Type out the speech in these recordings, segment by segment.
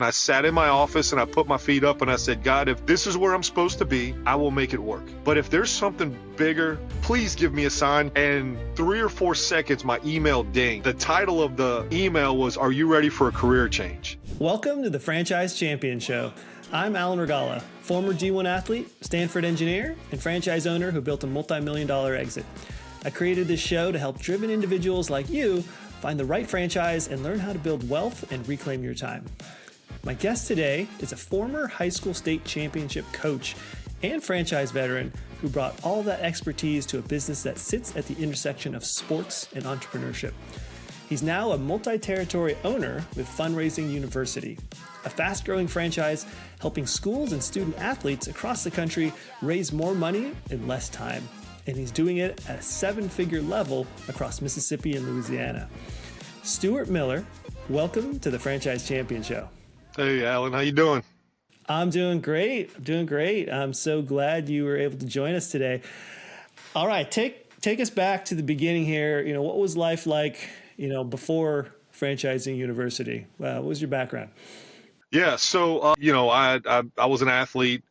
I sat in my office and I put my feet up and I said, God, if this is where I'm supposed to be, I will make it work. But if there's something bigger, please give me a sign. And 3 or 4 seconds, my email dinged. The title of the email was, Are you ready for a career change? Welcome to the Franchise Champion Show. I'm Alan Regala, former G1 athlete, Stanford engineer, and franchise owner who built a multi-million-dollar exit. I created this show to help driven individuals like you find the right franchise and learn how to build wealth and reclaim your time. My guest today is a former high school state championship coach and franchise veteran who brought all that expertise to a business that sits at the intersection of sports and entrepreneurship. He's now a multi-territory owner with Fundraising University, a fast-growing franchise helping schools and student athletes across the country raise more money in less time. And he's doing it at a 7-figure level across Mississippi and Louisiana. Stuart Miller, welcome to the Franchise Champion Show. Hey, Alan, how you doing? I'm doing great. I'm so glad you were able to join us today. All right, take us back to the beginning here. What was life like, before Franchising University? What was your background? Yeah, so I was an athlete,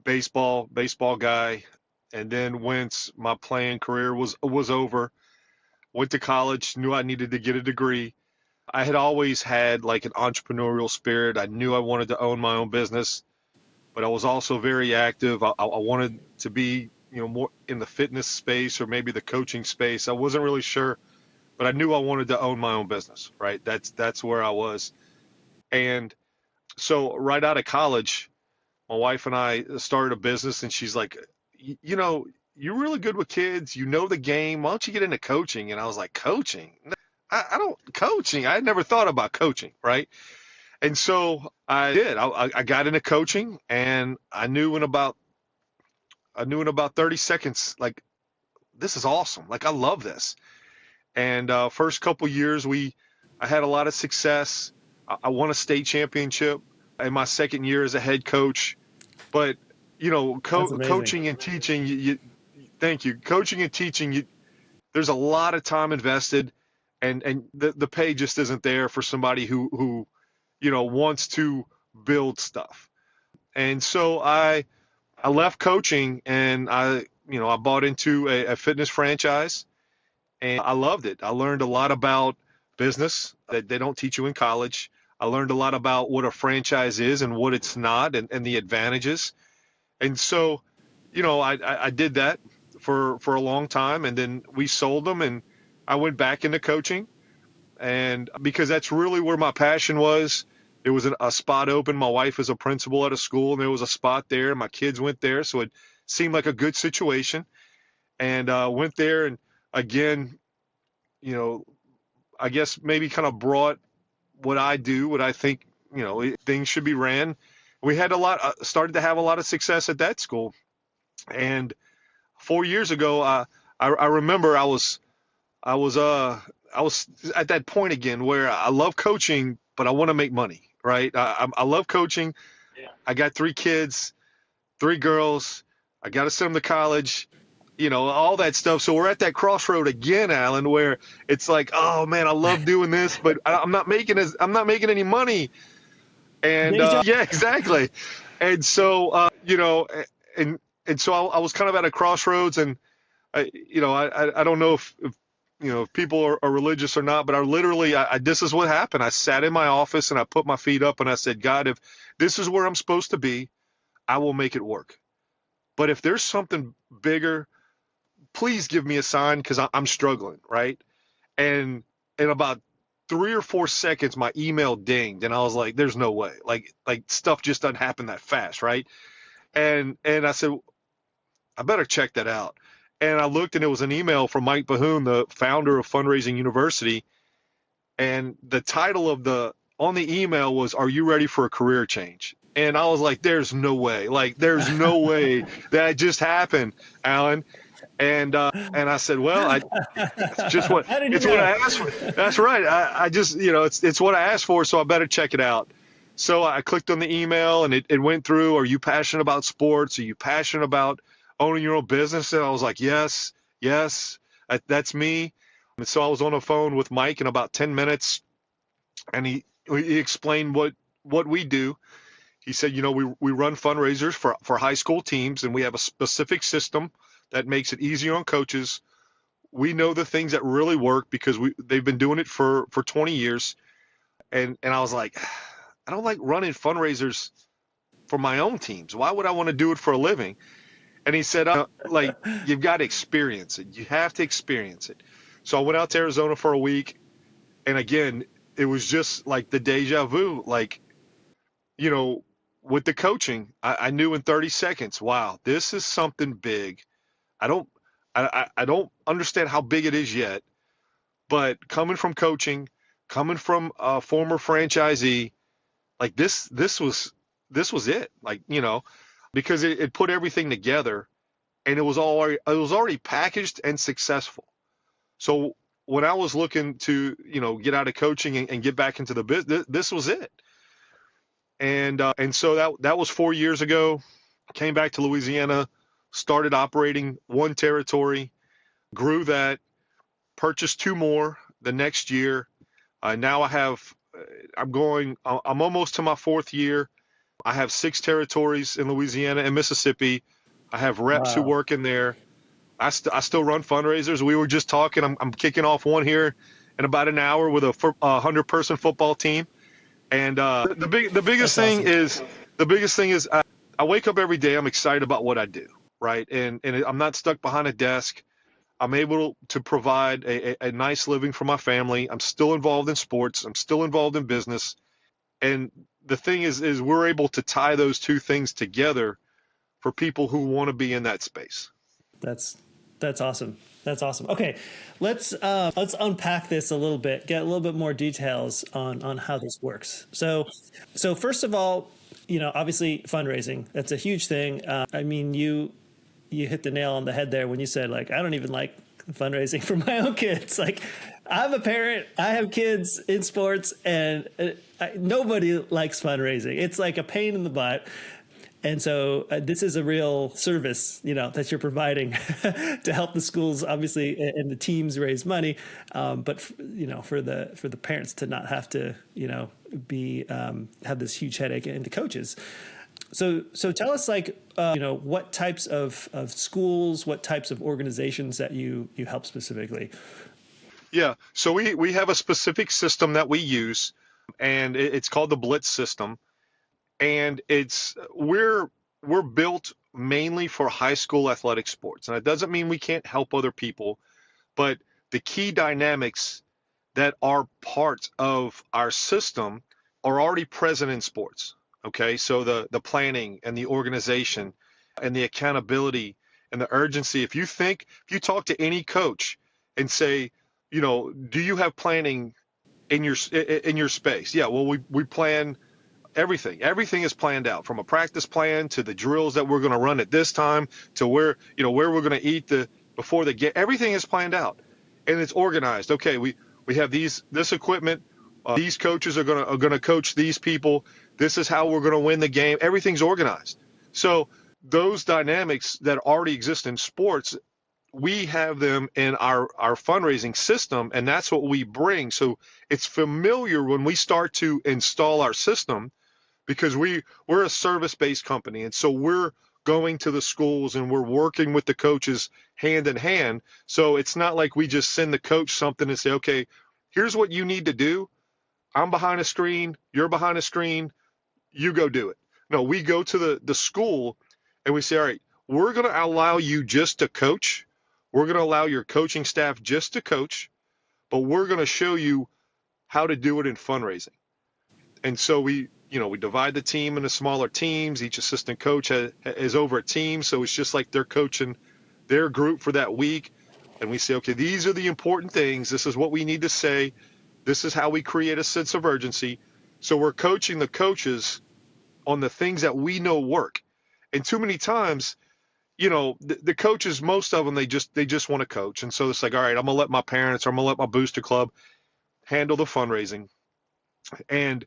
baseball guy, and then once my playing career was over, went to college, knew I needed to get a degree. I had always had like an entrepreneurial spirit. I knew I wanted to own my own business, but I was also very active. I wanted to be, more in the fitness space or maybe the coaching space. I wasn't really sure, but I knew I wanted to own my own business, right? That's where I was. And so right out of college, my wife and I started a business, and she's like, you're really good with kids. You know the game. Why don't you get into coaching? And I was like, coaching? Coaching. I had never thought about coaching, right? And so I did. I got into coaching, and I knew in about 30 seconds, like, this is awesome. Like, I love this. And first couple years, I had a lot of success. I won a state championship in my second year as a head coach. But coaching and teaching, thank you. Coaching and teaching, there's a lot of time invested. And the pay just isn't there for somebody who wants to build stuff. And so I left coaching, and I bought into a fitness franchise, and I loved it. I learned a lot about business that they don't teach you in college. I learned a lot about what a franchise is and what it's not, and the advantages. And so, I did that for a long time, and then we sold them, and I went back into coaching, and because that's really where my passion was. There was a spot open. My wife is a principal at a school, and there was a spot there, and my kids went there, so it seemed like a good situation. And went there, and again, I guess maybe kind of brought what I do, what I think, things should be ran. We had started to have a lot of success at that school. And 4 years ago, I remember I was at that point again where I love coaching, but I want to make money, right? I love coaching. Yeah. I got 3 kids, 3 girls. I got to send them to college, all that stuff. So we're at that crossroad again, Alan, where it's like, oh man, I love doing this, but I'm not making any money. And yeah, exactly. And so, and so I was kind of at a crossroads, and I don't know if people are religious or not, but this is what happened. I sat in my office and I put my feet up and I said, God, if this is where I'm supposed to be, I will make it work. But if there's something bigger, please give me a sign, because I'm struggling, right? And in about 3 or 4 seconds, my email dinged, and I was like, there's no way. Like stuff just doesn't happen that fast, right? And I said, I better check that out. And I looked, and it was an email from Mike Bahoon, the founder of Fundraising University. And the title on the email was, Are you ready for a career change? And I was like, there's no way. Like, there's no way that just happened, Alan. And I said, well, it's what I asked for. That's right. I just, it's what I asked for, so I better check it out. So I clicked on the email, and it went through. Are you passionate about sports? Are you passionate about owning your own business? And I was like, yes, that's me. And so I was on the phone with Mike in about 10 minutes, and he explained what what we do. He said, we run fundraisers for high school teams, and we have a specific system that makes it easier on coaches. We know the things that really work because they've been doing it for 20 years. And I was like, I don't like running fundraisers for my own teams. Why would I want to do it for a living? And he said, like, you've got to experience it. You have to experience it. So I went out to Arizona for a week. And again, it was just like the deja vu, like, with the coaching, I knew in 30 seconds, wow, this is something big. I don't understand how big it is yet, but coming from coaching, coming from a former franchisee, like this was it, like, because it put everything together, and it was already packaged and successful. So when I was looking to, get out of coaching and get back into the business, this was it. And so that was 4 years ago. Came back to Louisiana, started operating one territory, grew that, purchased two more the next year. Now I'm almost to my fourth year. I have 6 territories in Louisiana and Mississippi. I have reps who Wow. work in there. I still run fundraisers. We were just talking. I'm kicking off one here in about an hour with a 100-person football team. And the biggest That's thing awesome. is I wake up every day. I'm excited about what I do, right? And I'm not stuck behind a desk. I'm able to provide a nice living for my family. I'm still involved in sports. I'm still involved in business. And the thing is we're able to tie those two things together for people who want to be in that space. That's awesome. That's awesome. Okay, let's unpack this a little bit. Get a little bit more details on how this works. So first of all, obviously fundraising. That's a huge thing. I mean, you hit the nail on the head there when you said, like, I don't even like fundraising for my own kids. Like, I'm a parent. I have kids in sports, and nobody likes fundraising. It's like a pain in the butt. And so this is a real service, that you're providing to help the schools, obviously, and the teams raise money. But for the parents to not have to, be have this huge headache, and the coaches. So tell us, like, what types of schools, what types of organizations that you help specifically. Yeah. So we have a specific system that we use, and it's called the Blitz System. And we're built mainly for high school athletic sports. And it doesn't mean we can't help other people, but the key dynamics that are part of our system are already present in sports. Okay. So the planning and the organization and the accountability and the urgency. If you talk to any coach and say, do you have planning in your space? Yeah. Well, we plan everything. Everything is planned out, from a practice plan to the drills that we're going to run at this time to where we're going to eat before the game. Everything is planned out, and it's organized. Okay, we have this equipment. These coaches are going to coach these people. This is how we're going to win the game. Everything's organized. So those dynamics that already exist in sports, we have them in our fundraising system, and that's what we bring. So it's familiar when we start to install our system, because we're a service-based company, and so we're going to the schools and we're working with the coaches hand in hand. So it's not like we just send the coach something and say, okay, here's what you need to do. I'm behind a screen, you're behind a screen, you go do it. No, we go to the school and we say, all right, we're going to allow you just to coach. We're going to allow your coaching staff just to coach, but we're going to show you how to do it in fundraising. And so we divide the team into smaller teams. Each assistant coach is over a team. So it's just like they're coaching their group for that week. And we say, okay, these are the important things. This is what we need to say. This is how we create a sense of urgency. So we're coaching the coaches on the things that we know work. And too many times, the coaches, most of them, they just want to coach. And so it's like, all right, I'm going to let my parents, or I'm going to let my booster club handle the fundraising. And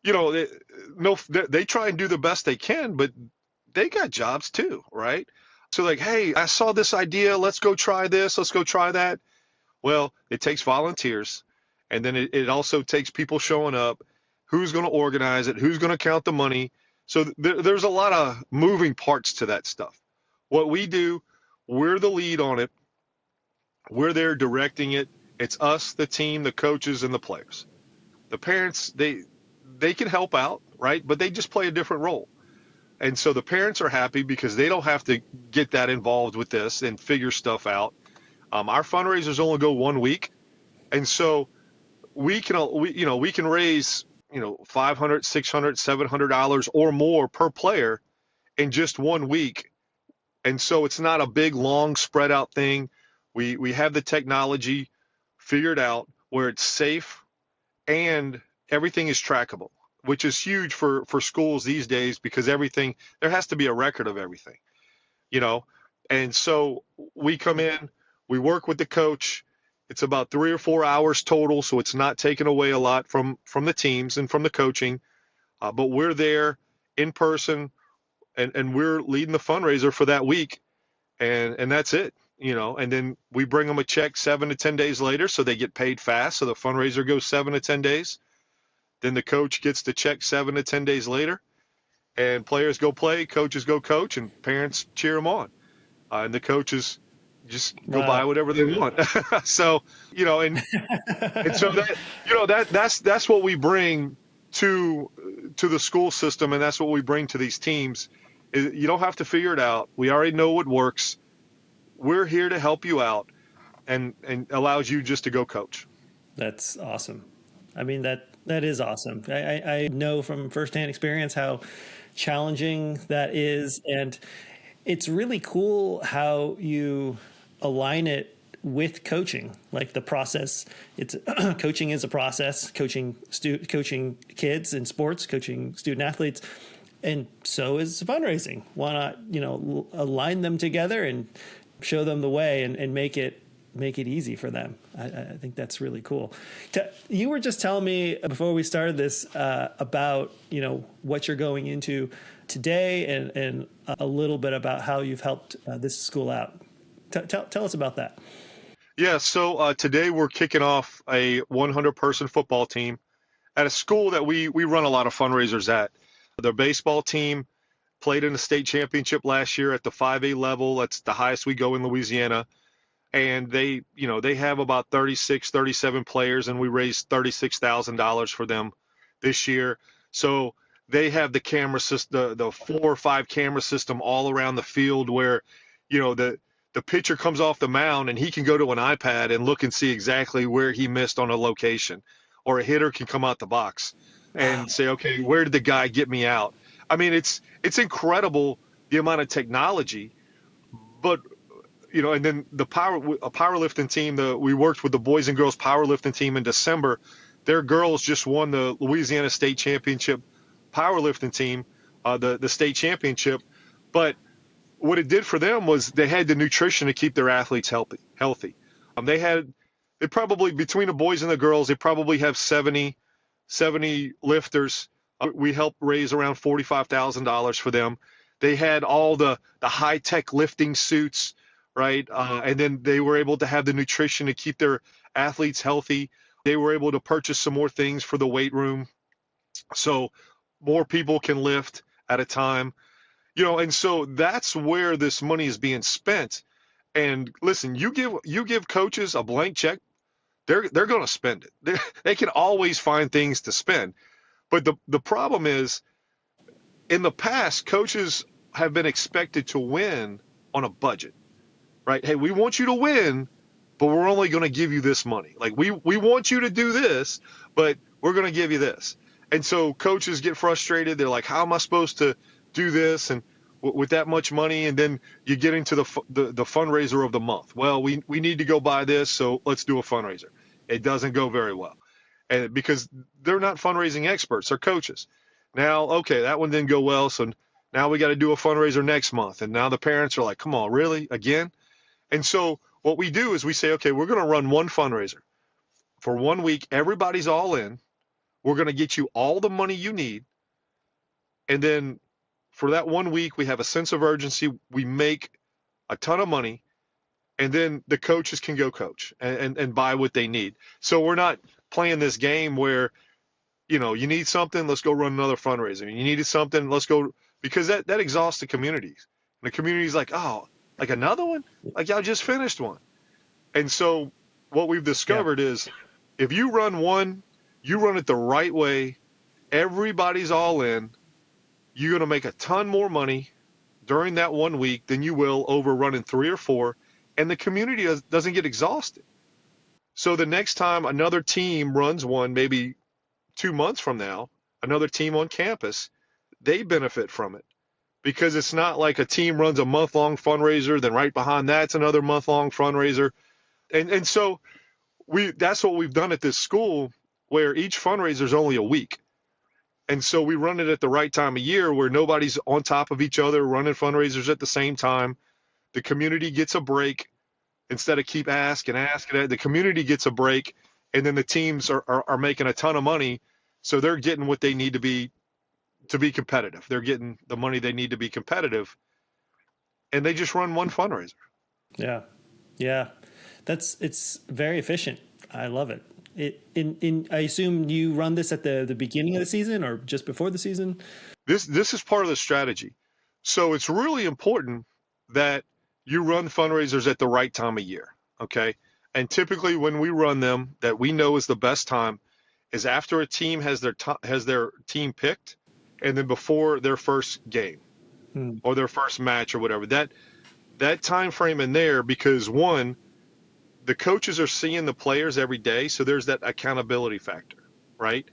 they try and do the best they can, but they got jobs too, right? So like, hey, I saw this idea. Let's go try this. Let's go try that. Well, it takes volunteers, and then it also takes people showing up. who's going to organize it, who's going to count the money. So there's a lot of moving parts to that stuff. What we do, we're the lead on it. We're there directing it. It's us, the team, the coaches, and the players. The parents, they can help out, right? But they just play a different role. And so the parents are happy because they don't have to get that involved with this and figure stuff out. Our fundraisers only go 1 week, and so we can raise $500, $600, $700 or more per player in just 1 week. And so it's not a big, long, spread out thing. We have the technology figured out where it's safe and everything is trackable, which is huge for schools these days because there has to be a record of everything, And so we come in, we work with the coach. It's about 3 or 4 hours total, so it's not taking away a lot from the teams and from the coaching. But we're there in person, and we're leading the fundraiser for that week, and that's it. And then we bring them a check 7 to 10 days later, so they get paid fast. So the fundraiser goes 7 to 10 days. Then the coach gets the check 7 to 10 days later, and players go play, coaches go coach, and parents cheer them on. And the coaches just go buy whatever they want. So, and so that's what we bring to the school system, and that's what we bring to these teams. You don't have to figure it out. We already know what works. We're here to help you out, and allows you just to go coach. That's awesome. I mean, that is awesome. I know from firsthand experience how challenging that is, and it's really cool how you align it with coaching, like the process. It's coaching is a process. Coaching kids in sports, coaching student athletes, and so is fundraising. Why not, align them together and show them the way and make it easy for them. I think that's really cool. You were just telling me before we started this about what you're going into today and a little bit about how you've helped this school out. Tell us about that. Yeah, so today we're kicking off a 100-person football team at a school that we run a lot of fundraisers at. Their baseball team played in the state championship last year at the 5A level. That's the highest we go in Louisiana. And they have about 36, 37 players, and we raised $36,000 for them this year. So they have the camera system, the 4 or 5 camera system all around the field where, the pitcher comes off the mound and he can go to an iPad and look and see exactly where he missed on a location, or a hitter can come out the box and say, okay, where did the guy get me out? I mean, it's incredible the amount of technology, but and then a powerlifting team, we worked with the boys and girls powerlifting team in December. Their girls just won the Louisiana State Championship powerlifting team, the state championship. But what it did for them was they had the nutrition to keep their athletes healthy. They probably, between the boys and the girls, they probably have 70 lifters. We helped raise around $45,000 for them. They had all the high-tech lifting suits, right? And then they were able to have the nutrition to keep their athletes healthy. They were able to purchase some more things for the weight room, so more people can lift at a time. And so that's where this money is being spent. And listen, you give coaches a blank check, they're going to spend it. They can always find things to spend. But the problem is, in the past, coaches have been expected to win on a budget, right? Hey, we want you to win, but we're only going to give you this money. Like we want you to do this, but we're going to give you this. And so coaches get frustrated. They're like, how am I supposed to do this and with that much money? And then you get into the fundraiser of the month. Well, we need to go buy this, so let's do a fundraiser. It doesn't go very well, and because they're not fundraising experts, they're coaches. Now, okay, that one didn't go well, so now we got to do a fundraiser next month. And now the parents are like, come on, really, again? And so what we do is we say, okay, we're going to run one fundraiser for 1 week. Everybody's all in. We're going to get you all the money you need. And then for that 1 week, we have a sense of urgency. We make a ton of money, and then the coaches can go coach and buy what they need. So we're not playing this game where You need something, let's go run another fundraiser. You needed something, let's go, because that exhausts the communities. And the community's like, oh, like another one? Like y'all just finished one. And so what we've Yeah. discovered is if you run one, you run it the right way, everybody's all in, you're going to make a ton more money during that 1 week than you will over running 3 or 4, and the community doesn't get exhausted. So the next time another team runs one, maybe 2 months from now, another team on campus, they benefit from it because it's not like a team runs a month-long fundraiser, then right behind that's another month-long fundraiser. And so that's what we've done at this school, where each fundraiser is only a week. And so we run it at the right time of year where nobody's on top of each other running fundraisers at the same time. The community gets a break instead of keep asking. The community gets a break, and then the teams are making a ton of money. So they're getting what they need to be competitive. They're getting the money they need to be competitive, and they just run one fundraiser. Yeah. Yeah. It's very efficient. I love it. I assume you run this at the beginning of the season or just before the season? This is part of the strategy. So it's really important that you run fundraisers at the right time of year, okay? And typically when we run them, that we know is the best time is after a team has their team picked, and then before their first game or their first match or whatever. That time frame in there, because one, the coaches are seeing the players every day, so there's that accountability factor, right?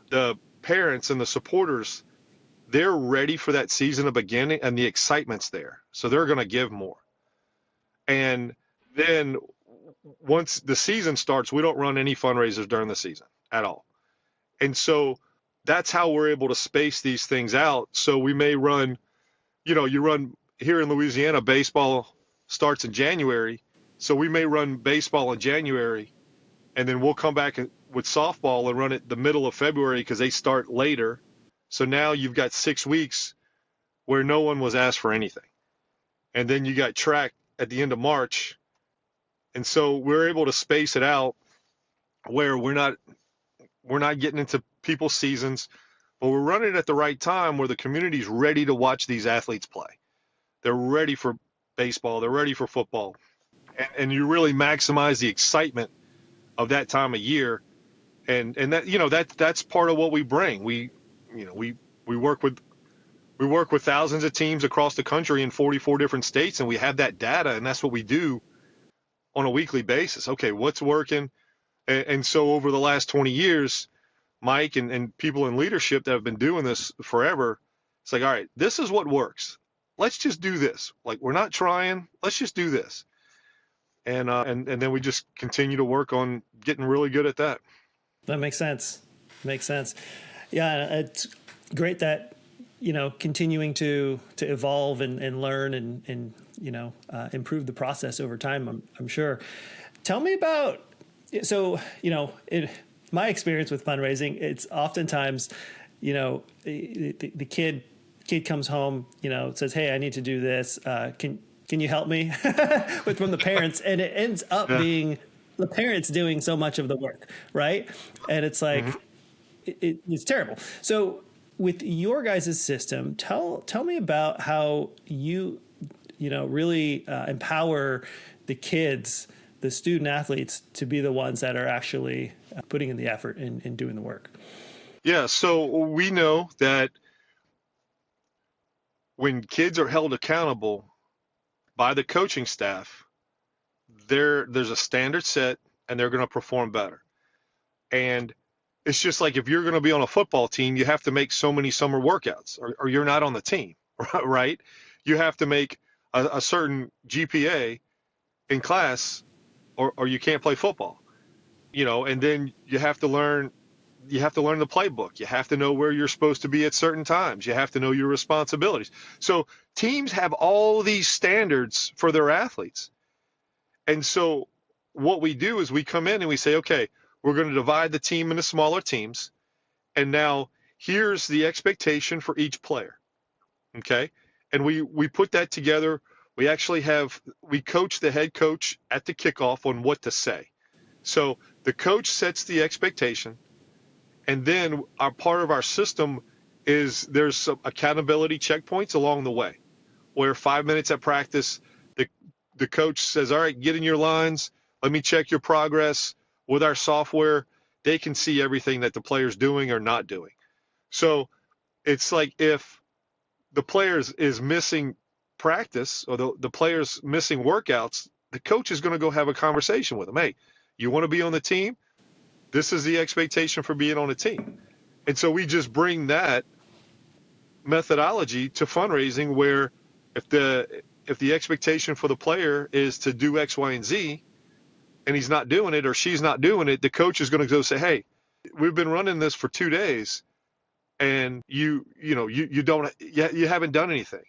The parents and the supporters, they're ready for that season to begin, and the excitement's there, so they're going to give more. And then once the season starts, we don't run any fundraisers during the season at all. And so that's how we're able to space these things out. So we may run, you run here in Louisiana, baseball starts in January. So we may run baseball in January, and then we'll come back with softball and run it the middle of February because they start later. So now you've got 6 weeks where no one was asked for anything. And then you got track at the end of March. And so we're able to space it out where we're not getting into people's seasons, but we're running it at the right time where the community's ready to watch these athletes play. They're ready for baseball. They're ready for football. And you really maximize the excitement of that time of year. And that, that's part of what we bring. We work with thousands of teams across the country in 44 different states, and we have that data, and that's what we do on a weekly basis. Okay, what's working? And so over the last 20 years, Mike and people in leadership that have been doing this forever, it's like, all right, this is what works. Let's just do this. Like, we're not trying. Let's just do this. And then we just continue to work on getting really good at that. That makes sense. Yeah, it's great that, continuing to evolve and learn and improve the process over time, I'm sure. Tell me about, so, in my experience with fundraising, it's oftentimes, the kid comes home, says, hey, I need to do this. Can you help me from the parents? And it ends up being the parents doing so much of the work, right? And it's like, it's terrible. So with your guys' system, tell me about how you really empower the kids, the student athletes, to be the ones that are actually putting in the effort and doing the work. Yeah, so we know that when kids are held accountable by the coaching staff, there's a standard set, and they're going to perform better. And it's just like if you're going to be on a football team, you have to make so many summer workouts, or you're not on the team, right? You have to make a certain GPA in class, or you can't play football, and then you have to learn the playbook. You have to know where you're supposed to be at certain times. You have to know your responsibilities. So teams have all these standards for their athletes. And so what we do is we come in and we say, okay, we're going to divide the team into smaller teams. And now here's the expectation for each player. Okay. And we put that together. We coach the head coach at the kickoff on what to say. So the coach sets the expectation, And then our part of our system is there's some accountability checkpoints along the way, where 5 minutes at practice, the the coach says, all right, get in your lines. Let me check your progress. With our software, they can see everything that the player's doing or not doing. So it's like if the player is missing practice, or the player's missing workouts, the coach is going to go have a conversation with them. Hey, you want to be on the team? This is the expectation for being on a team. And so we just bring that methodology to fundraising, where if the expectation for the player is to do X, Y, and Z, and he's not doing it or she's not doing it, the coach is going to go say, hey, we've been running this for 2 days, and you haven't done anything.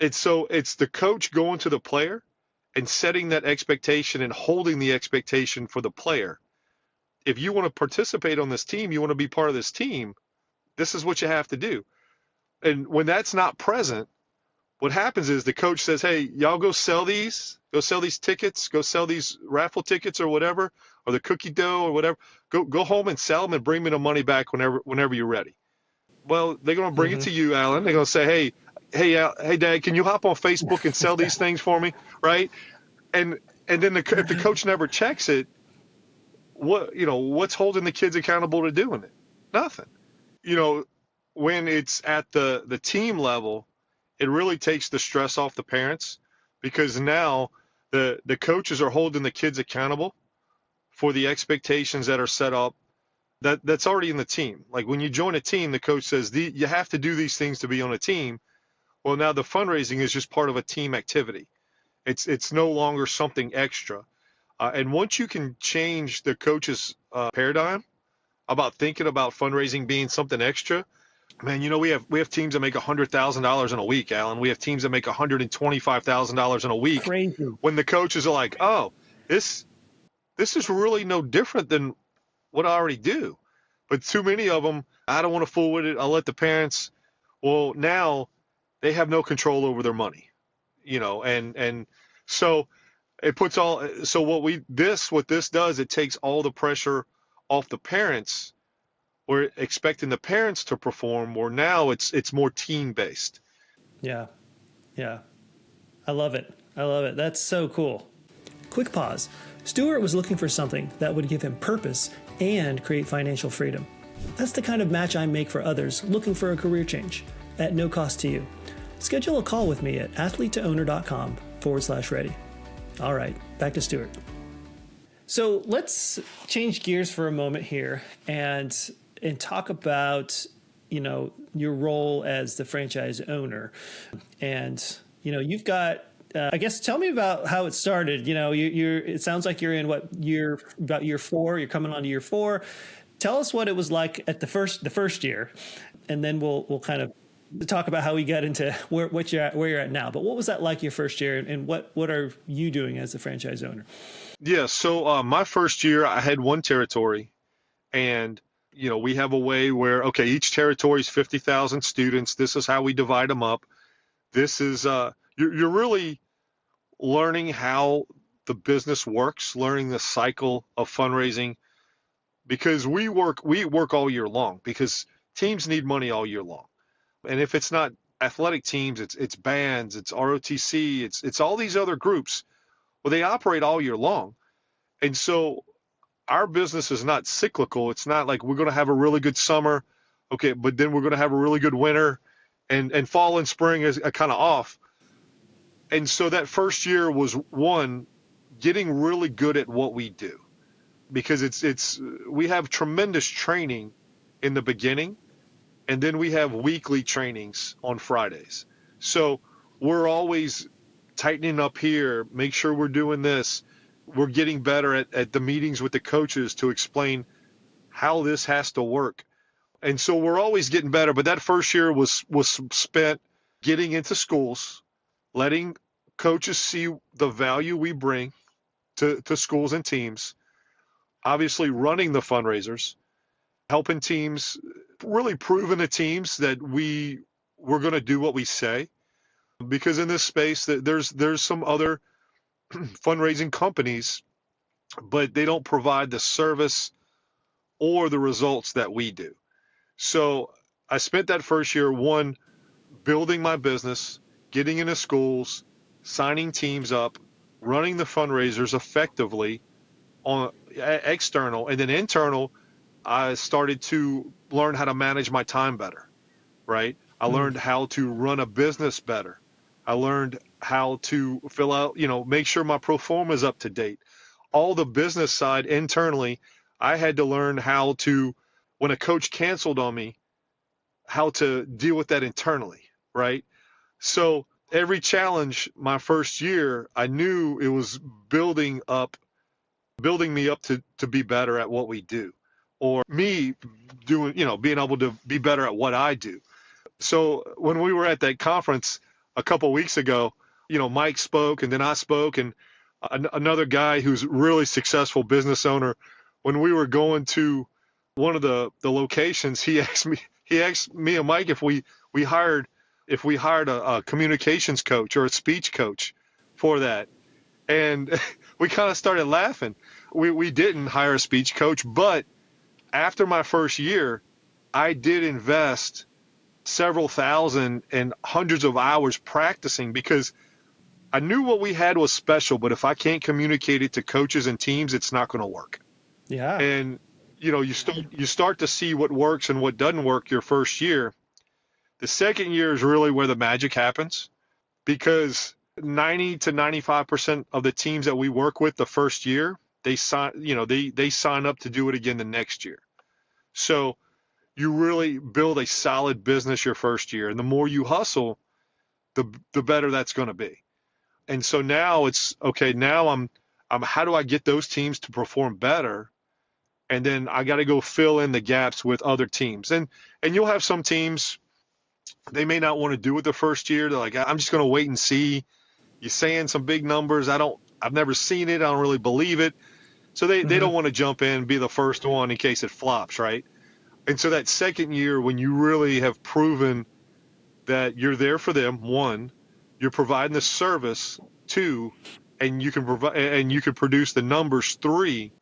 It's the coach going to the player and setting that expectation and holding the expectation for the player. If you want to participate on this team, you want to be part of this team, this is what you have to do. And when that's not present, what happens is the coach says, hey, y'all go sell these tickets, go sell these raffle tickets or whatever, or the cookie dough or whatever. Go home and sell them and bring me the money back whenever you're ready. Well, they're going to bring it to you, Alan. They're going to say, hey, Dad, can you hop on Facebook and sell these things for me, right? And then if the coach never checks it, what's holding the kids accountable to doing it? Nothing. When it's at the team level, it really takes the stress off the parents, because now the coaches are holding the kids accountable for the expectations that are set up that's already in the team. Like when you join a team, the coach says you have to do these things to be on a team. Well, now the fundraising is just part of a team activity. It's no longer something extra. And once you can change the coach's paradigm about thinking about fundraising being something extra, man, we have teams that make $100,000 in a week, Alan. We have teams that make $125,000 in a week. Crazy. When the coaches are like, oh, this is really no different than what I already do. But too many of them, I don't want to fool with it. I'll let the parents. Well, now they have no control over their money, and so it puts all. So what this does, it takes all the pressure off the parents. We're expecting the parents to perform, or now it's more team based. Yeah. I love it. That's so cool. Quick pause. Stuart was looking for something that would give him purpose and create financial freedom. That's the kind of match I make for others looking for a career change at no cost to you. Schedule a call with me at athletetoowner.com/ready. All right, back to Stuart. So let's change gears for a moment here and talk about, your role as the franchise owner. And, you've got, I guess, tell me about how it started. It sounds like you're in about year 4, you're coming on to year 4. Tell us what it was like at the first year, and then we'll kind of talk about how we got into where you're at now. But what was that like your first year, and what are you doing as a franchise owner? Yeah. So my first year, I had one territory, and we have a way where, okay, each territory is 50,000 students. This is how we divide them up. This is you're really learning how the business works, learning the cycle of fundraising, because we work all year long, because teams need money all year long. And if it's not athletic teams, it's bands, it's ROTC, it's all these other groups. Well, they operate all year long. And so our business is not cyclical. It's not like we're going to have a really good summer, okay, but then we're going to have a really good winter, and fall and spring is kind of off. And so that first year was one, getting really good at what we do, because we have tremendous training in the beginning, and then we have weekly trainings on Fridays. So we're always tightening up here, make sure we're doing this. We're getting better at the meetings with the coaches to explain how this has to work. And so we're always getting better. But that first year was spent getting into schools, letting coaches see the value we bring to schools and teams, obviously running the fundraisers, helping teams, really proving to teams that we're going to do what we say. Because in this space, there's some other fundraising companies, but they don't provide the service or the results that we do. So I spent that first year, one, building my business, getting into schools, signing teams up, running the fundraisers effectively on external, and then internal. I started to learn how to manage my time better, right? I Mm. learned how to run a business better. I learned how to fill out, make sure my pro forma is up to date. All the business side internally, I had to learn how to, when a coach canceled on me, how to deal with that internally, right? So every challenge my first year, I knew it was building me up to be better at what we do, or me doing, being able to be better at what I do. So when we were at that conference a couple of weeks ago, Mike spoke and then I spoke, and another guy who's really successful business owner, when we were going to one of the locations, he asked me and Mike if we hired a communications coach or a speech coach for that. And we kind of started laughing. We didn't hire a speech coach, but after my first year, I did invest several thousand and hundreds of hours practicing, because I knew what we had was special, but if I can't communicate it to coaches and teams, it's not going to work. Yeah. And you start to see what works and what doesn't work your first year. The second year is really where the magic happens, because 90 to 95% of the teams that we work with the first year, they sign up to do it again the next year. So you really build a solid business your first year, and the more you hustle, the better that's going to be. And so now it's okay. Now I'm how do I get those teams to perform better? And then I got to go fill in the gaps with other teams. And you'll have some teams, they may not want to do it the first year. They're like, I'm just going to wait and see. You're saying some big numbers. I've never seen it. I don't really believe it. So they Mm-hmm. don't want to jump in and be the first one in case it flops, right? And so that second year, when you really have proven that you're there for them, one, you're providing the service, two, and you can provide and you can produce the numbers, three,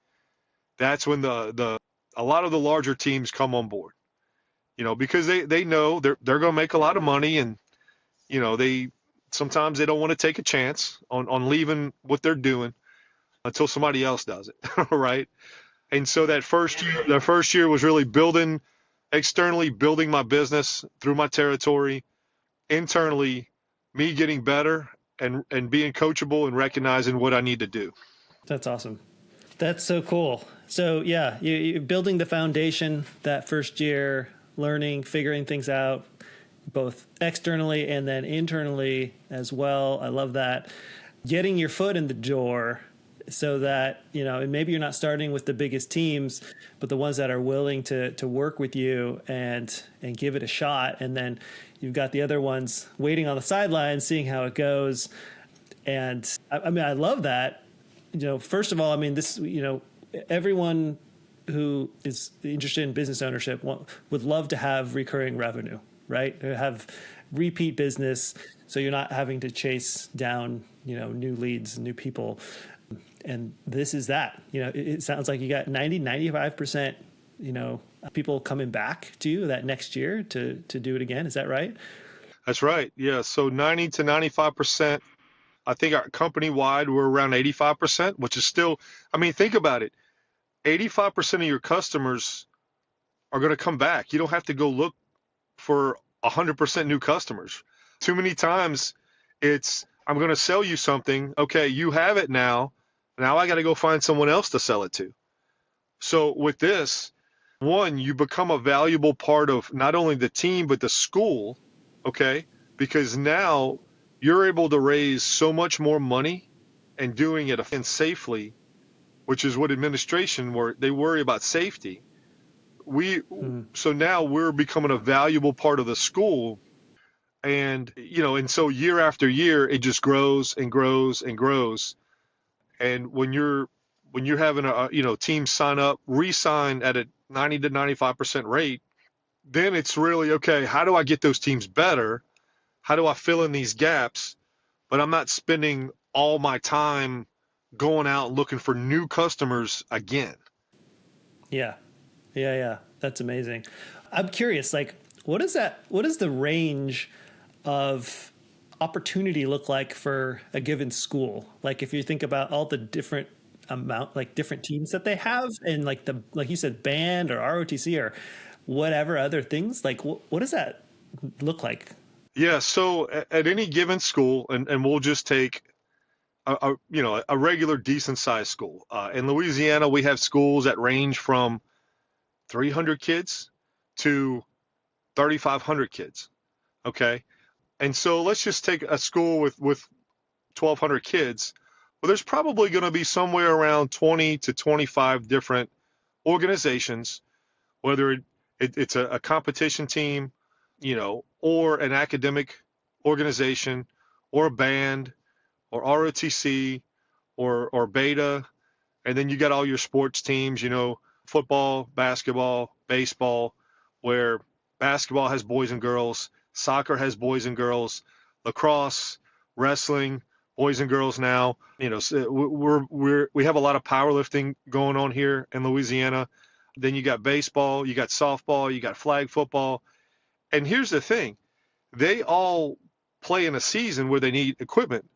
that's when a lot of the larger teams come on board. Because they know they're going to make a lot of money, and they sometimes they don't want to take a chance on leaving what they're doing until somebody else does it, right? And so that first year was really externally building my business through my territory, internally me getting better and being coachable and recognizing what I need to do. That's awesome. That's so cool. So yeah, you're building the foundation that first year, learning, figuring things out, both externally and then internally as well. I love that. Getting your foot in the door so that, and maybe you're not starting with the biggest teams, but the ones that are willing to work with you and give it a shot. And then you've got the other ones waiting on the sidelines, seeing how it goes. And I love that. First of all, this, everyone who is interested in business ownership would love to have recurring revenue, right? Have repeat business, so you're not having to chase down, new leads, new people. And this is that. It sounds like you got 95%, people coming back to you that next year to do it again. Is that right? That's right. Yeah. So 90 to 95%. I think our company-wide, we're around 85%, which is still, think about it. 85% of your customers are going to come back. You don't have to go look for 100% new customers. Too many times it's, I'm going to sell you something. Okay, you have it now. Now I got to go find someone else to sell it to. So with this, one, you become a valuable part of not only the team, but the school, okay? Because now you're able to raise so much more money and doing it safely, which is what administration they worry about safety. So now we're becoming a valuable part of the school, and so year after year it just grows and grows and grows. And when you're having a team sign up, re-sign at a 90 to 95% rate, then it's really okay. How do I get those teams better? How do I fill in these gaps? But I'm not spending all my time going out looking for new customers again. Yeah. Yeah, yeah. That's amazing. I'm curious, like, what is the range of opportunity look like for a given school? Like if you think about all the different like different teams that they have and like you said, band or ROTC or whatever other things, like what does that look like? Yeah. So at any given school, and we'll just take a regular decent sized school. In Louisiana, we have schools that range from 300 kids to 3,500 kids. Okay. And so let's just take a school with 1,200 kids. Well, there's probably going to be somewhere around 20 to 25 different organizations, whether it's a competition team, or an academic organization, or a band, or ROTC, or Beta, and then you got all your sports teams, football, basketball, baseball, where basketball has boys and girls, soccer has boys and girls, lacrosse, wrestling, boys and girls now. So we have a lot of powerlifting going on here in Louisiana. Then you got baseball, you got softball, you got flag football. And here's the thing, they all play in a season where they need equipment.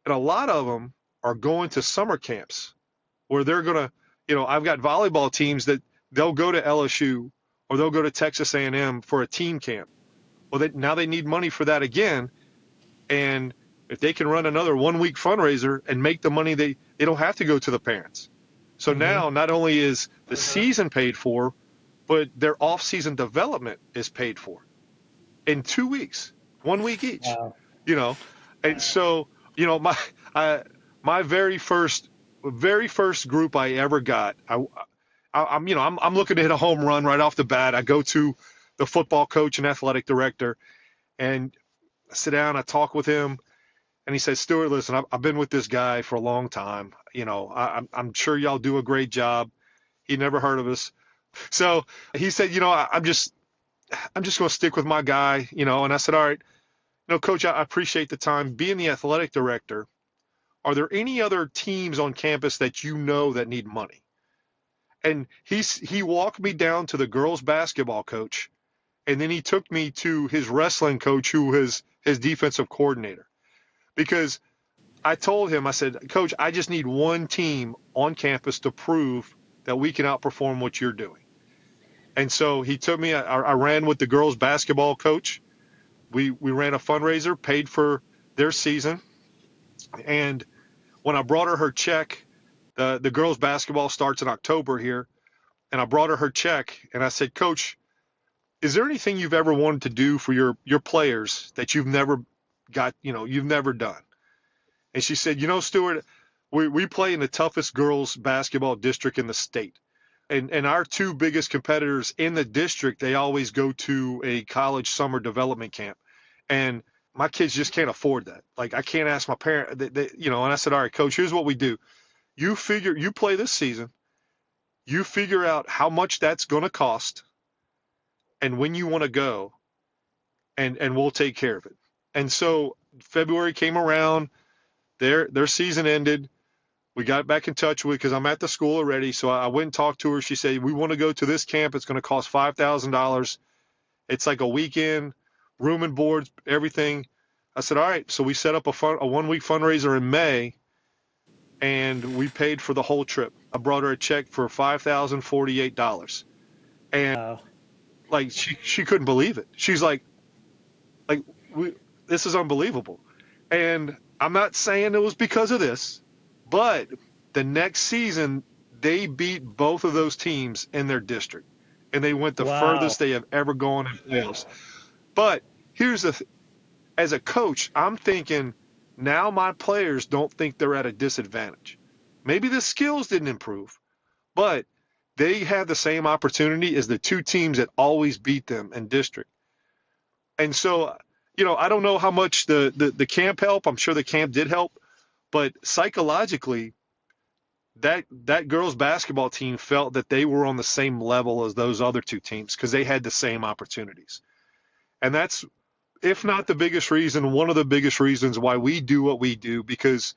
And a lot of them are going to summer camps where they're going to, I've got volleyball teams that they'll go to LSU or they'll go to Texas A&M for a team camp. Well, now they need money for that again. And if they can run another 1 week fundraiser and make the money, they don't have to go to the parents. So now not only is the season paid for, but their off-season development is paid for in 2 weeks, 1 week each. Wow. And so my very first group I ever got, I'm looking to hit a home run right off the bat. I go to the football coach and athletic director, and I sit down, I talk with him, and he says, Stuart, listen, I've been with this guy for a long time. I'm sure y'all do a great job. He never heard of us. So he said, I'm just going to stick with my guy, and I said, all right, coach, I appreciate the time. Being the athletic director, are there any other teams on campus that that need money? And he walked me down to the girls basketball coach, and then he took me to his wrestling coach, who is his defensive coordinator. Because I told him, I said, Coach, I just need one team on campus to prove that we can outperform what you're doing. And so he took me, I ran with the girls basketball coach. We ran a fundraiser, paid for their season. And when I brought her check, the girls basketball starts in October here. And I brought her check and I said, Coach, is there anything you've ever wanted to do for your players that you've never you've never done? And she said, Stuart, we play in the toughest girls basketball district in the state. And our two biggest competitors in the district, they always go to a college summer development camp. And my kids just can't afford that. Like, I can't ask my parent, and I said, all right, Coach, here's what we do. You play this season, you figure out how much that's going to cost and when you want to go, and we'll take care of it. And so February came around, their season ended. We got back in touch with, because I'm at the school already. So I went and talked to her. She said, we want to go to this camp. It's going to cost $5,000. It's like a weekend, room and board, everything. I said, all right. So we set up a 1 week fundraiser in May, and we paid for the whole trip. I brought her a check for $5,048. And Wow. like, she couldn't believe it. She's like, this is unbelievable. And I'm not saying it was because of this, but the next season they beat both of those teams in their district, and they went the furthest they have ever gone in playoffs. But here's as a coach, I'm thinking, now my players don't think they're at a disadvantage. Maybe the skills didn't improve, but they have the same opportunity as the two teams that always beat them in district. And so, I don't know how much the camp helped. I'm sure the camp did help, but psychologically, that girls basketball team felt that they were on the same level as those other two teams because they had the same opportunities. And that's, if not the biggest reason, one of the biggest reasons why we do what we do, because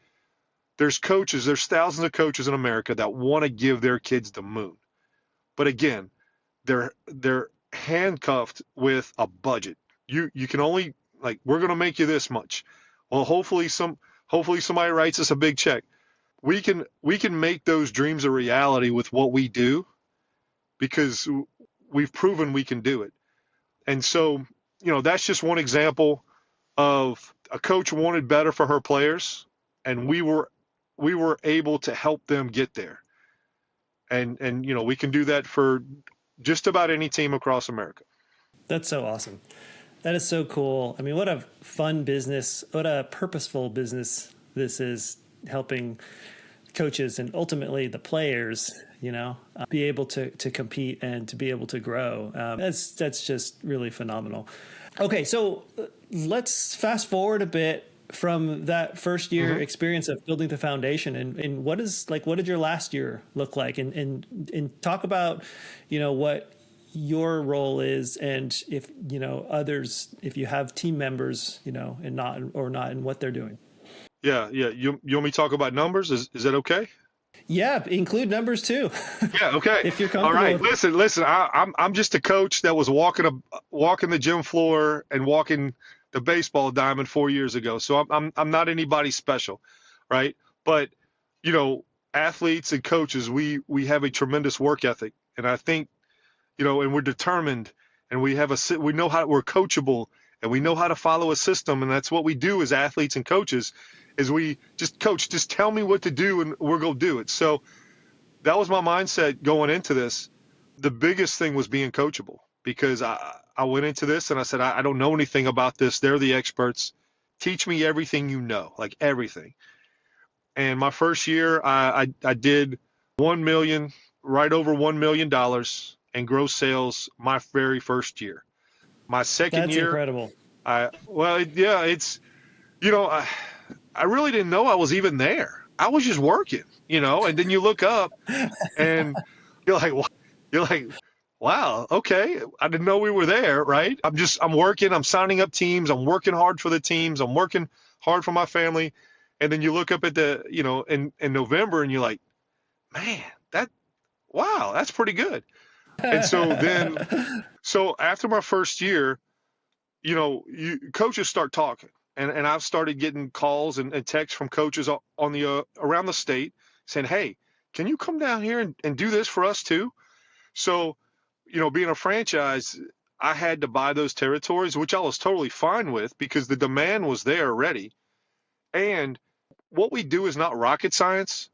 there's thousands of coaches in America that want to give their kids the moon. But again, they're handcuffed with a budget. You can only, like, we're going to make you this much. Well, hopefully somebody writes us a big check. We can make those dreams a reality with what we do, because we've proven we can do it. And so, that's just one example of a coach wanted better for her players, and we were able to help them get there. And we can do that for just about any team across America. That's so awesome. That is so cool. I mean, what a fun business, what a purposeful business this is, helping coaches and ultimately the players, be able to compete and to be able to grow. That's just really phenomenal. Okay, so let's fast forward a bit from that first year experience of building the foundation, and what did your last year look like, and talk about, what your role is, and if others, if you have team members, and not, and what they're doing. Yeah. You want me to talk about numbers? Is that okay? Yeah, include numbers too. Yeah, okay. If you're comfortable. All right, listen. I'm just a coach that was walking the gym floor and walking the baseball diamond 4 years ago. So I'm not anybody special, right? But athletes and coaches, we have a tremendous work ethic, and I think, and we're determined, and we know how, we're coachable, and we know how to follow a system, and that's what we do as athletes and coaches. Is we just tell me what to do and we're going to do it. So that was my mindset going into this. The biggest thing was being coachable, because I went into this and I said, I don't know anything about this. They're the experts. Teach me everything you know, like everything. And my first year, I did right over $1 million in gross sales my very first year. My second year. That's incredible. I really didn't know I was even there. I was just working, and then you look up and you're like, wow, okay. I didn't know we were there, right? I'm working, I'm signing up teams, I'm working hard for the teams, I'm working hard for my family. And then you look up at the, in November, and you're like, man, that's pretty good. And so after my first year, coaches start talking. And I've started getting calls and texts from coaches on the around the state saying, hey, can you come down here and do this for us too? So, being a franchise, I had to buy those territories, which I was totally fine with, because the demand was there already. And what we do is not rocket science.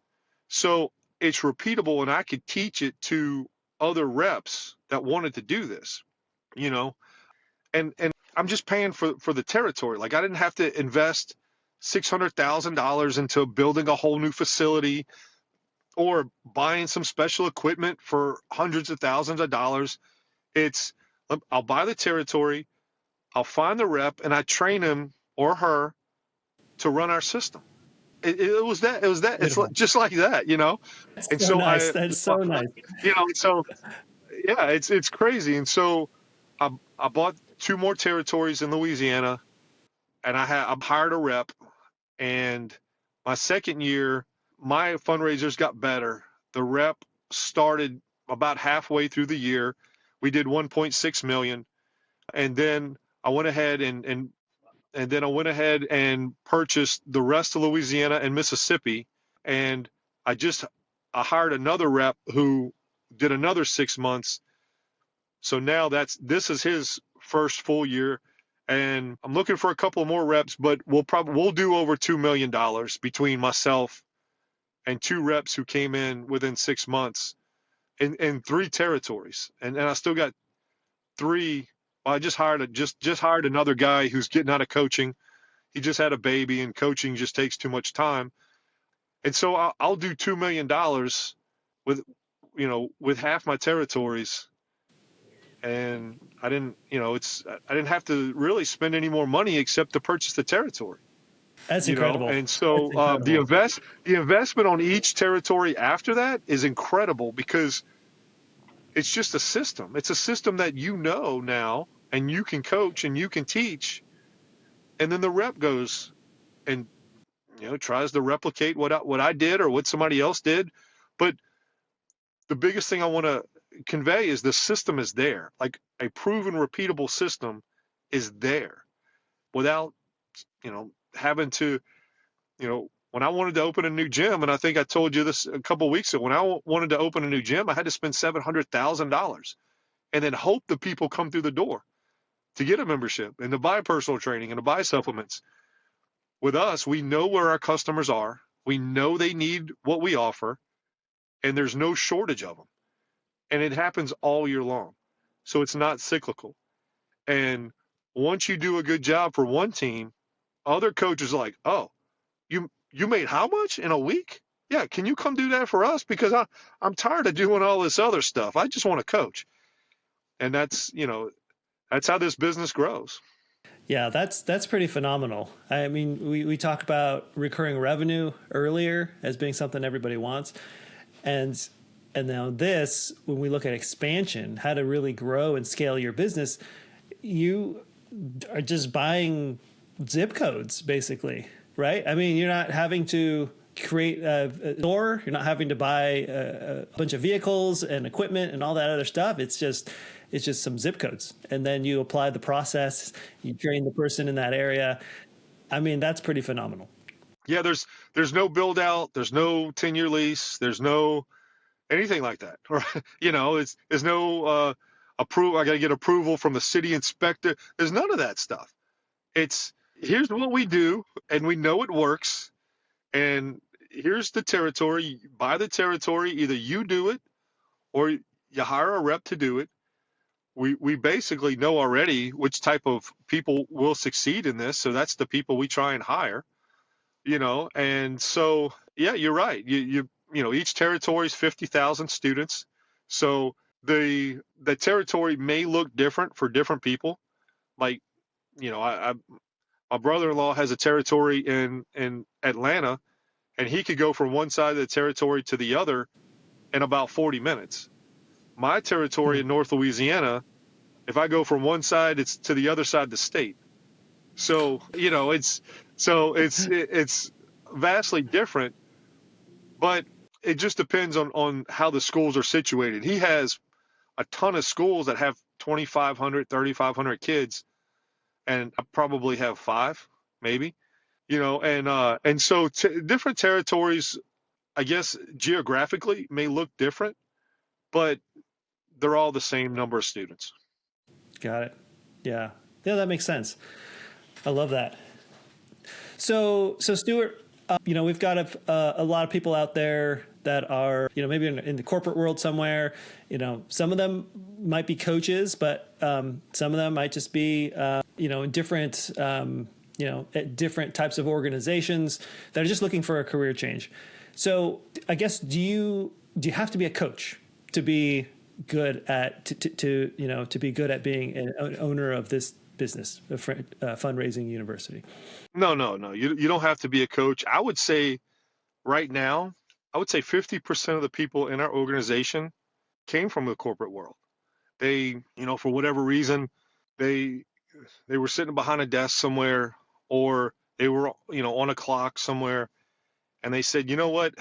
So it's repeatable, and I could teach it to other reps that wanted to do this, and I'm just paying for the territory. Like, I didn't have to invest $600,000 into building a whole new facility or buying some special equipment for hundreds of thousands of dollars. I'll buy the territory, I'll find the rep, and I train him or her to run our system. It was that. It's just like that, That's and so nice. That's so nice. So yeah, it's crazy. And so I bought 2 more territories in Louisiana, and I hired a rep. And my second year, my fundraisers got better. The rep started about halfway through the year. We did 1.6 million, and then I went ahead and purchased the rest of Louisiana and Mississippi. And I hired another rep who did another 6 months. So now this is his first full year, and I'm looking for a couple more reps, but we'll do over $2 million between myself and 2 reps who came in within 6 months in 3 territories. And I still got 3. Well, I just hired another guy who's getting out of coaching. He just had a baby, and coaching just takes too much time. And so I'll do $2 million with half my territories. And I didn't have to really spend any more money except to purchase the territory. That's incredible. And so the investment on each territory after that is incredible, because it's just a system. It's a system that now, and you can coach and you can teach. And then the rep goes and tries to replicate what I did or what somebody else did. But the biggest thing I want to convey is the system is there. Like a proven, repeatable system is there without, having to, when I wanted to open a new gym, and I think I told you this a couple of weeks ago, when I wanted to open a new gym, I had to spend $700,000 and then hope the people come through the door to get a membership and to buy personal training and to buy supplements. With us, we know where our customers are. We know they need what we offer, and there's no shortage of them. And it happens all year long. So it's not cyclical. And once you do a good job for one team, other coaches are like, oh, you made how much in a week? Yeah, can you come do that for us? Because I'm tired of doing all this other stuff. I just want to coach. And that's how this business grows. Yeah, that's pretty phenomenal. I mean, we talk about recurring revenue earlier as being something everybody wants. And now this, when we look at expansion, how to really grow and scale your business, you are just buying zip codes, basically, right? I mean, you're not having to create a store. You're not having to buy a bunch of vehicles and equipment and all that other stuff. It's just some zip codes. And then you apply the process, you train the person in that area. I mean, that's pretty phenomenal. Yeah, there's no build out, there's no 10-year lease, there's no anything like that. There's no approval. I got to get approval from the city inspector. There's none of that stuff. It's here's what we do, and we know it works. And here's the territory. Buy the territory. Either you do it, or you hire a rep to do it. We basically know already which type of people will succeed in this. So that's the people we try and hire. And so yeah, you're right. Each territory is 50,000 students. So the territory may look different for different people. Like, my brother-in-law has a territory in Atlanta, and he could go from one side of the territory to the other in about 40 minutes. My territory in North Louisiana, if I go from one side, it's to the other side of the state. So, it's vastly different, but it just depends on how the schools are situated. He has a ton of schools that have 2,500, 3,500 kids, and I probably have 5, maybe, and so different territories, I guess, geographically may look different, but they're all the same number of students. Got it. Yeah, that makes sense. I love that. So Stuart, we've got a lot of people out there that are, maybe in the corporate world somewhere. Some of them might be coaches, but some of them might just be, in different, at different types of organizations that are just looking for a career change. So I guess, do you have to be a coach to be good at to be good at being an owner of this business, Fundraising University? No. You don't have to be a coach. I would say right now, 50% of the people in our organization came from the corporate world. They, for whatever reason, they were sitting behind a desk somewhere, or they were, on a clock somewhere, and they said, you know what,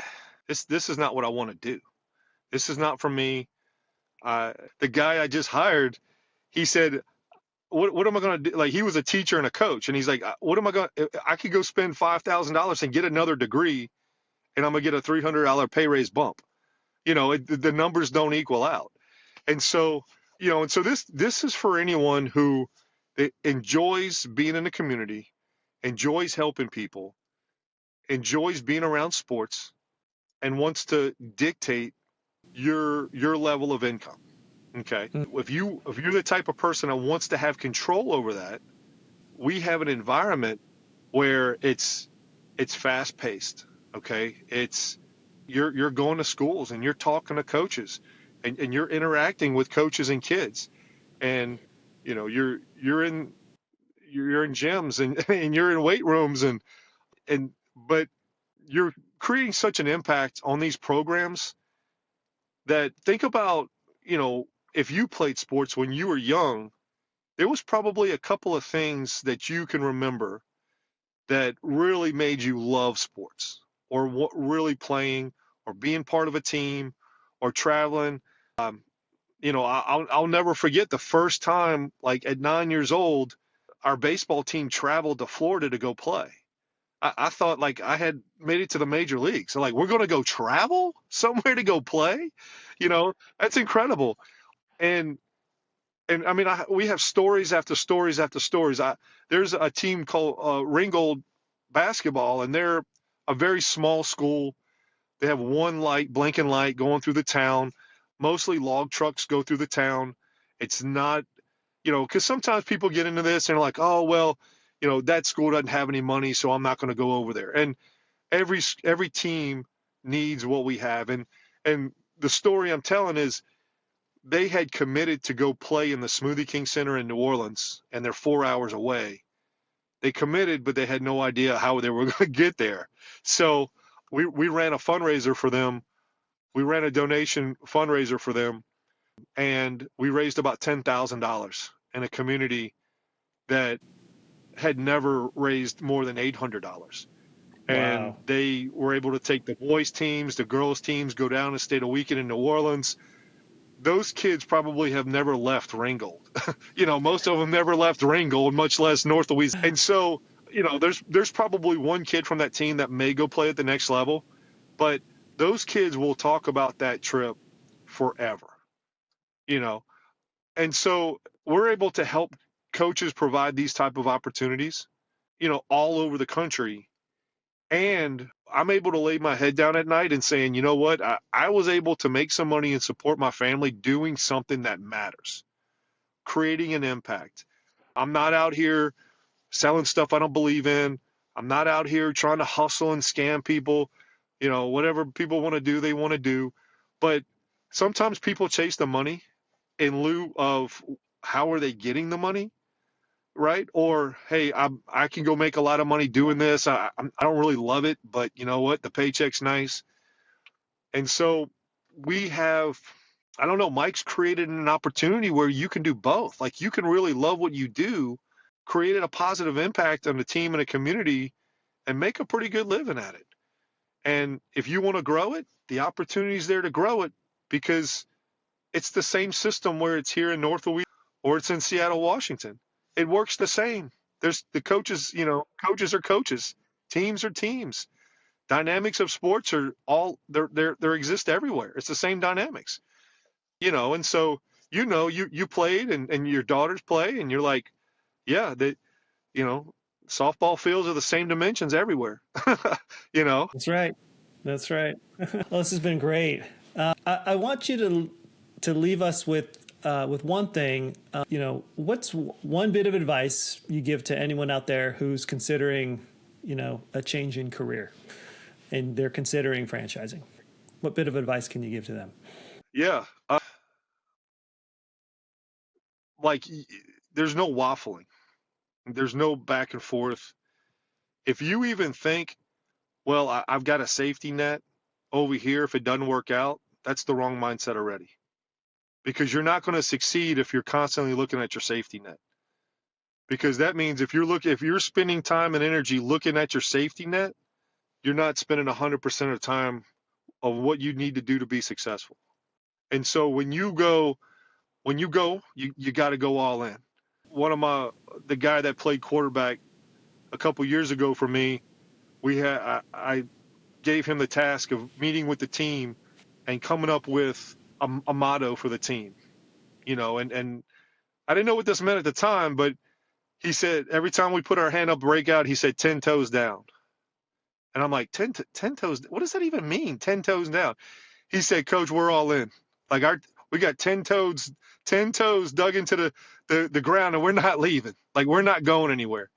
this is not what I want to do. This is not for me. The guy I just hired, he said, what am I going to do? Like, he was a teacher and a coach, and he's like, what am I going to, I could go spend $5,000 and get another degree, and I'm going to get a $300 pay raise bump. The numbers don't equal out. And so, this is for anyone who enjoys being in the community, enjoys helping people, enjoys being around sports, and wants to dictate your level of income. Okay. If you're the type of person that wants to have control over that, we have an environment where it's fast paced. Okay. You're going to schools and you're talking to coaches, and you're interacting with coaches and kids, and you're in gyms and you're in weight rooms, but you're creating such an impact on these programs that, think about, if you played sports when you were young, there was probably a couple of things that you can remember that really made you love sports, or what really playing, or being part of a team, or traveling. I'll never forget the first time, like at 9 years old, our baseball team traveled to Florida to go play. I thought like I had made it to the major leagues. So like, we're going to go travel somewhere to go play, that's incredible. And I mean, we have stories after stories after stories. There's a team called Ringgold basketball, and they're a very small school. They have one light, blinking light going through the town. Mostly log trucks go through the town. It's not, because sometimes people get into this and are like, oh, well, that school doesn't have any money, so I'm not going to go over there. And every team needs what we have. And the story I'm telling is they had committed to go play in the Smoothie King Center in New Orleans, and they're 4 hours away. They committed, but they had no idea how they were going to get there. So we ran a fundraiser for them. We ran a donation fundraiser for them, and we raised about $10,000 in a community that had never raised more than $800. And Wow. they were able to take the boys teams, the girls teams, go down and stay a weekend in New Orleans. Those kids probably have never left Ringgold. Most of them never left Ringgold, much less North Louisiana. And so, there's probably one kid from that team that may go play at the next level, but those kids will talk about that trip forever, you know. And so we're able to help coaches provide these type of opportunities, all over the country. And I'm able to lay my head down at night and saying, you know what, I was able to make some money and support my family doing something that matters, creating an impact. I'm not out here selling stuff I don't believe in. I'm not out here trying to hustle and scam people. Whatever people want to do, they want to do. But sometimes people chase the money in lieu of how are they getting the money, right? Or, hey, I can go make a lot of money doing this. I don't really love it, but you know what? The paycheck's nice. And so we have, I don't know, Mike's created an opportunity where you can do both. Like, you can really love what you do, create a positive impact on the team and a community, and make a pretty good living at it. And if you want to grow it, the opportunity is there to grow it, because it's the same system where it's here in North Louisiana or it's in Seattle, Washington. It works the same. There's the coaches, coaches are coaches, teams are teams. Dynamics of sports are all there exist everywhere. It's the same dynamics, and so you played and your daughters play, and you're like, yeah, that you know softball fields are the same dimensions everywhere. you know That's right. That's right. Well, this has been great. I want you to leave us with one thing. What's one bit of advice you give to anyone out there who's considering, a change in career, and they're considering franchising? What bit of advice can you give to them? Yeah, like, there's no waffling, there's no back and forth. If you even think, well, I've got a safety net over here, if it doesn't work out, that's the wrong mindset already, because you're not going to succeed if you're constantly looking at your safety net. Because that means if you're spending time and energy looking at your safety net, you're not spending 100% of the time of what you need to do to be successful. And so when you go, you got to go all in. The guy that played quarterback a couple years ago for me, I gave him the task of meeting with the team and coming up with a motto for the team, and I didn't know what this meant at the time, but he said, every time we put our hand up, break out, he said, 10 toes down. And I'm like, 10 toes, what does that even mean? 10 toes down. He said, Coach, we're all in. Like, we got 10 toes dug into the ground, and we're not leaving. Like, we're not going anywhere.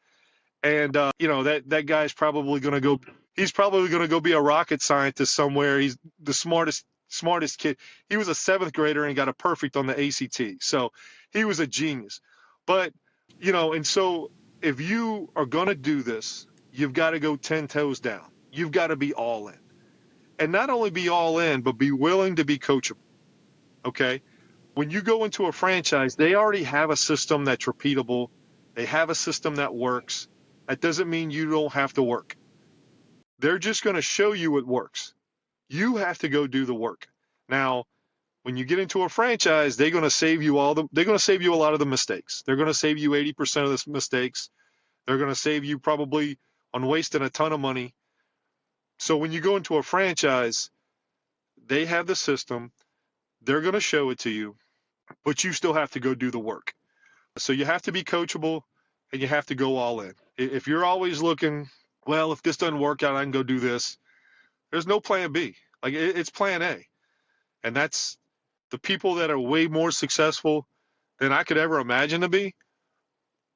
And that guy's probably going to go. He's probably going to go be a rocket scientist somewhere. He's the smartest kid. He was a 7th grader and got a perfect on the ACT. So he was a genius. But and so if you are going to do this, you've got to go 10 toes down. You've got to be all in, and not only be all in, but be willing to be coachable. Okay. When you go into a franchise, they already have a system that's repeatable. They have a system that works. That doesn't mean you don't have to work. They're just going to show you what works. You have to go do the work. Now, When you get into a franchise, they're going to save you they're going to save you a lot of the mistakes. They're going to save you 80% of the mistakes. They're going to save you probably on wasting a ton of money. So when you go into a franchise, they have the system. They're going to show it to you, but you still have to go do the work. So you have to be coachable and you have to go all in. If you're always looking, well, if this doesn't work out, I can go do this. There's no plan B. Like it's plan A. And that's the people that are way more successful than I could ever imagine to be.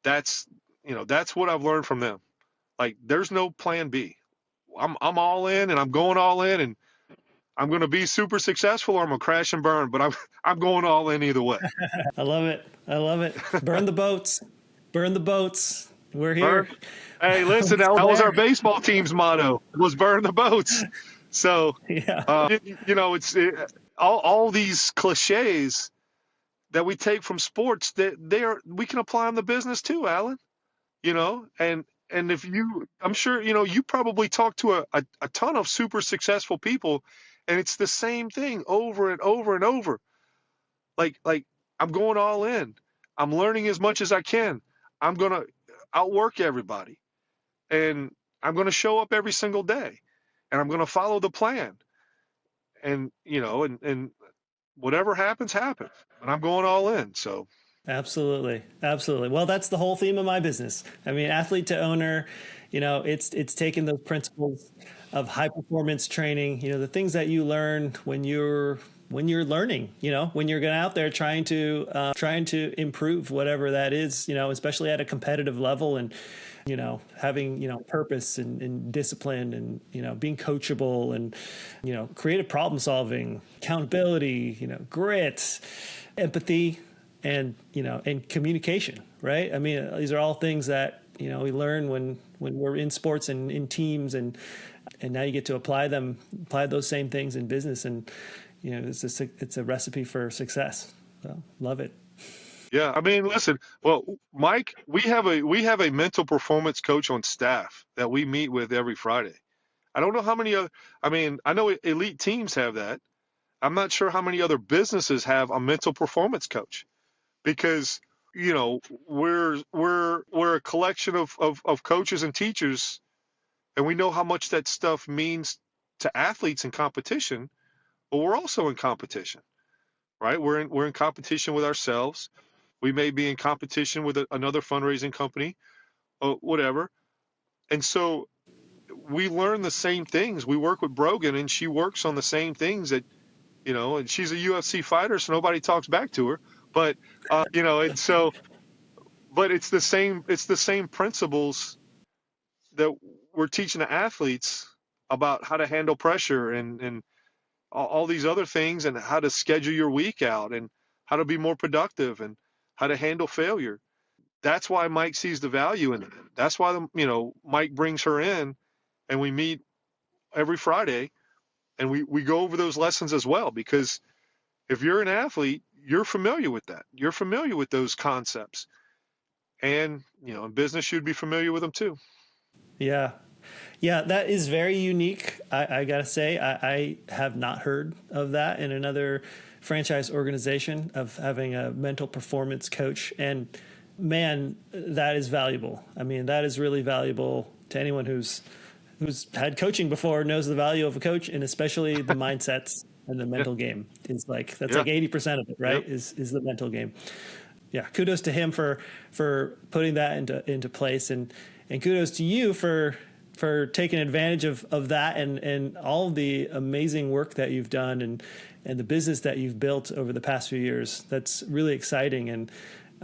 That's what I've learned from them. Like there's no plan B. I'm all in and I'm going all in and I'm going to be super successful or I'm going to crash and burn, but I'm going all in either way. I love it. I love it. Burn the boats. Burn the boats. We're here. Hey, listen, that was our baseball team's motto, was burn the boats. So, yeah. It's all these cliches that we take from sports that we can apply in the business too, Alan. And if I'm sure, you probably talk to a ton of super successful people and it's the same thing over and over and over. Like I'm going all in. I'm learning as much as I can. I'm going to outwork everybody and I'm going to show up every single day and I'm going to follow the plan and whatever happens. And I'm going all in. So. Absolutely. Absolutely. Well, that's the whole theme of my business. I mean, athlete to owner, it's taking those principles of high performance training, the things that you learn when you're learning, when you're going out there trying to improve whatever that is, especially at a competitive level and, having, purpose and discipline and, being coachable and, creative problem solving, accountability, grit, empathy, and communication, right? I mean, these are all things that we learn when we're in sports and in teams, and now you get to apply those same things in business, and it's a recipe for success. So love it. Yeah, I mean, listen. Well, Mike, we have a mental performance coach on staff that we meet with every Friday. I don't know how many other. I mean, I know elite teams have that. I'm not sure how many other businesses have a mental performance coach. Because we're a collection of coaches and teachers, and we know how much that stuff means to athletes in competition. But we're also in competition, right? We're in competition with ourselves. We may be in competition with another fundraising company, or whatever. And so we learn the same things. We work with Brogan, and she works on the same things that and she's a UFC fighter, so nobody talks back to her. But and so, but it's the same principles that we're teaching the athletes about how to handle pressure and all these other things, and how to schedule your week out, and how to be more productive, and how to handle failure. That's why Mike sees the value in it. That's why Mike brings her in, and we meet every Friday, and we go over those lessons as well. Because if you're an athlete, you're familiar with that. You're familiar with those concepts. And, in business, you'd be familiar with them too. Yeah. Yeah, that is very unique. I got to say, I have not heard of that in another franchise organization, of having a mental performance coach. And man, that is valuable. I mean, that is really valuable to anyone who's had coaching before, knows the value of a coach, and especially the mindsets. And the mental game is like 80% of it, right? Is the mental game. Yeah. Kudos to him for putting that into place, and kudos to you for taking advantage of that and all of the amazing work that you've done and the business that you've built over the past few years. That's really exciting. And,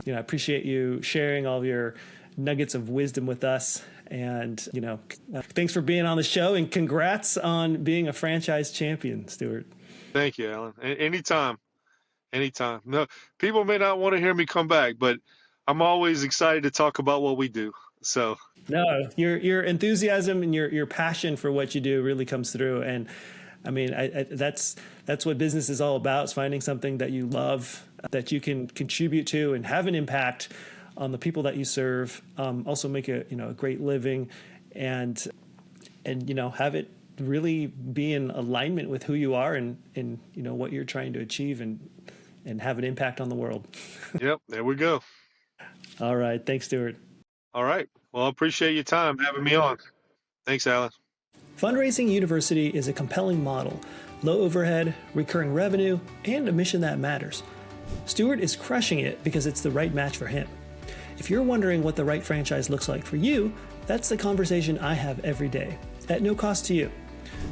I appreciate you sharing all of your nuggets of wisdom with us. And, thanks for being on the show, and congrats on being a franchise champion, Stuart. Thank you, Alan. Anytime. No, people may not want to hear me come back, but I'm always excited to talk about what we do. So no, your enthusiasm and your passion for what you do really comes through. And I mean, that's what business is all about, is finding something that you love, that you can contribute to and have an impact on the people that you serve. Also make a great living, and have it really be in alignment with who you are and what you're trying to achieve and have an impact on the world. Yep, there we go. All right. Thanks, Stuart. All right. Well, I appreciate your time having me on. Thanks, Alan. Fundraising University is a compelling model, low overhead, recurring revenue, and a mission that matters. Stuart is crushing it because it's the right match for him. If you're wondering what the right franchise looks like for you, that's the conversation I have every day, at no cost to you.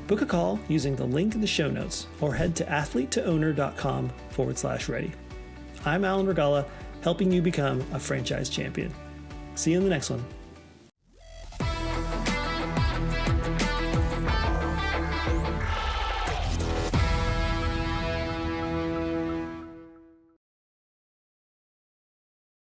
Book a call using the link in the show notes or head to athletetoowner.com/ready. I'm Alan Regala, helping you become a franchise champion. See you in the next one.